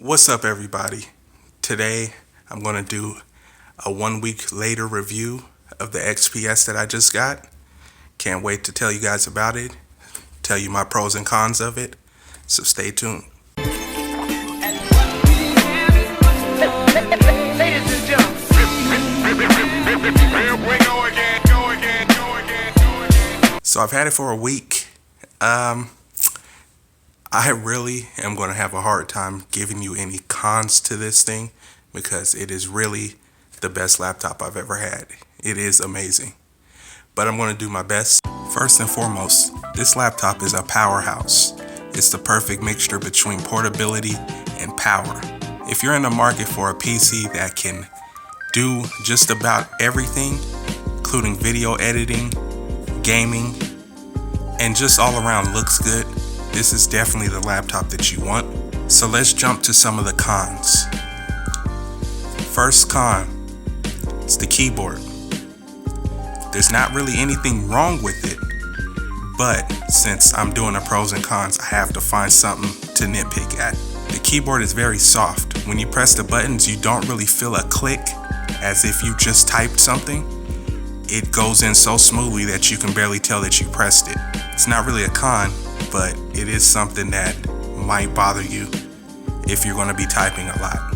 What's up, everybody? Today I'm going to do a 1 week later review of the XPS that I just got. Can't wait to tell you guys about it, tell you my pros and cons of it, so stay tuned. So I've had it for a week. I really am going to have a hard time giving you any cons to this thing because it is really the best laptop I've ever had. It is amazing, but I'm going to do my best. First and foremost, this laptop is a powerhouse. It's the perfect mixture between portability and power. If you're in the market for a PC that can do just about everything, including video editing, gaming, and just all around looks good, this is definitely the laptop that you want. So let's jump to some of the cons. First con, it's the keyboard. There's not really anything wrong with it, but since I'm doing the pros and cons, I have to find something to nitpick at. The keyboard is very soft. When you press the buttons, you don't really feel a click as if you just typed something. It goes in so smoothly that you can barely tell that you pressed it. It's not really a con, but it is something that might bother you if you're going to be typing a lot.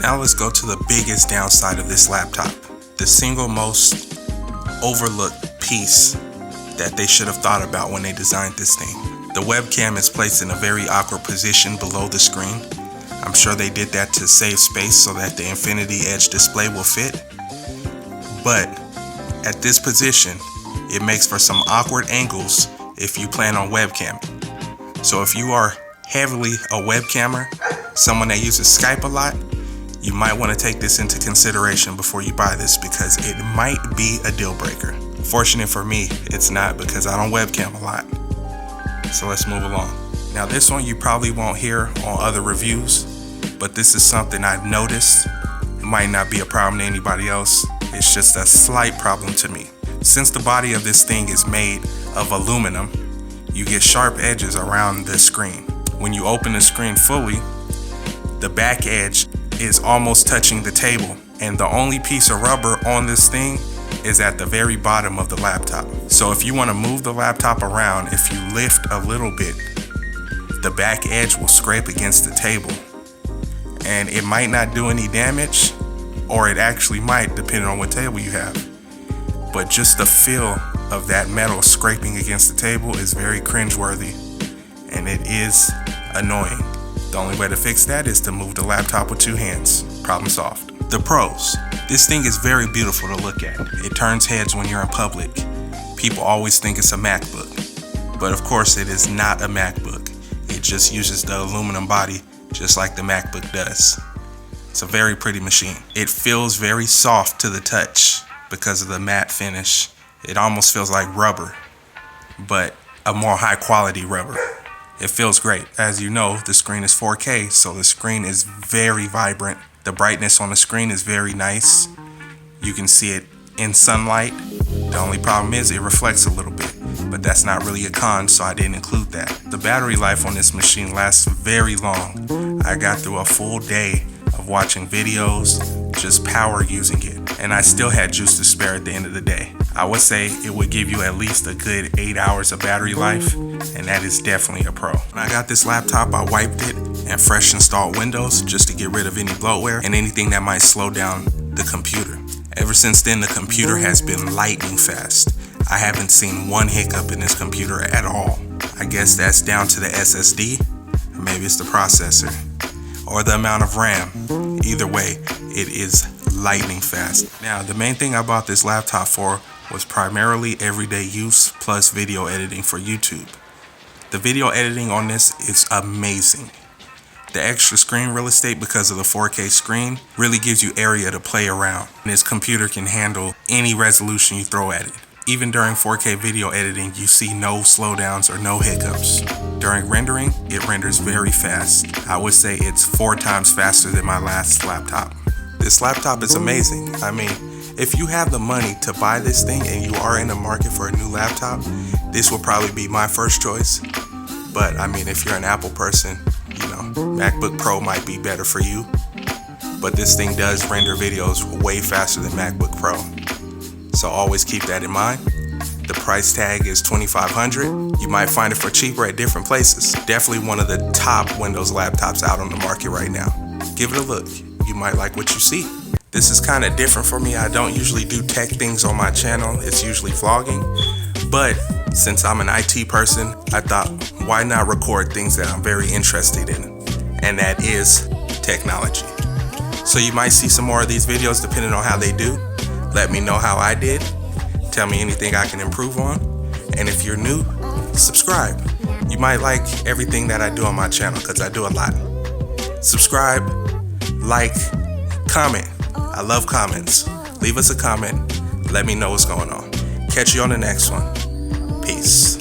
Now let's go to the biggest downside of this laptop. The single most overlooked piece that they should have thought about when they designed this thing. The webcam is placed in a very awkward position below the screen. I'm sure they did that to save space so that the Infinity Edge display will fit. But at this position, it makes for some awkward angles if you plan on webcamming. So if you are heavily a webcammer, someone that uses Skype a lot, you might want to take this into consideration before you buy this because it might be a deal breaker. Fortunate for me, it's not because I don't webcam a lot. So let's move along. Now this one you probably won't hear on other reviews, but this is something I've noticed. It might not be a problem to anybody else. It's just a slight problem to me. Since the body of this thing is made of aluminum, you get sharp edges around the screen. When you open the screen fully, the back edge is almost touching the table, and the only piece of rubber on this thing is at the very bottom of the laptop. So if you want to move the laptop around, if you lift a little bit, the back edge will scrape against the table, and it might not do any damage, or it actually might, depending on what table you have. But just the feel of that metal scraping against the table is very cringeworthy, and it is annoying. The only way to fix that is to move the laptop with two hands. Problem solved. The pros. This thing is very beautiful to look at. It turns heads when you're in public. People always think it's a MacBook, but of course it is not a MacBook. It just uses the aluminum body just like the MacBook does. It's a very pretty machine. It feels very soft to the touch because of the matte finish. It almost feels like rubber, but a more high quality rubber. It feels great. As you know, the screen is 4K, so the screen is very vibrant. The brightness on the screen is very nice. You can see it in sunlight. The only problem is it reflects a little bit, but that's not really a con, so I didn't include that. The battery life on this machine lasts very long. I got through a full day of watching videos, just power using it, and I still had juice to spare at the end of the day. I would say it would give you at least a good 8 hours of battery life, and that is definitely a pro. When I got this laptop, I wiped it and fresh installed Windows just to get rid of any bloatware and anything that might slow down the computer. Ever since then, the computer has been lightning fast. I haven't seen one hiccup in this computer at all. I guess that's down to the SSD, or maybe it's the processor, or the amount of RAM. Either way, it is lightning fast. Now, the main thing I bought this laptop for was primarily everyday use plus video editing for YouTube. The video editing on this is amazing. The extra screen real estate because of the 4K screen really gives you area to play around, and this computer can handle any resolution you throw at it. Even during 4K video editing, you see no slowdowns or no hiccups. During rendering, it renders very fast. I would say it's 4 times faster than my last laptop. This laptop is amazing. I mean, if you have the money to buy this thing and you are in the market for a new laptop, this will probably be my first choice. But I mean, if you're an Apple person, MacBook Pro might be better for you, but this thing does render videos way faster than MacBook Pro. So always keep that in mind. The price tag is $2,500. You might find it for cheaper at different places. Definitely one of the top Windows laptops out on the market right now. Give it a look. You might like what you see. This is kind of different for me. I don't usually do tech things on my channel. It's usually vlogging. But since I'm an IT person, I thought, why not record things that I'm very interested in? And that is technology. So you might see some more of these videos depending on how they do. Let me know how I did. Tell me anything I can improve on. And if you're new, subscribe. You might like everything that I do on my channel because I do a lot. Subscribe, like, comment. I love comments. Leave us a comment. Let me know what's going on. Catch you on the next one. Peace.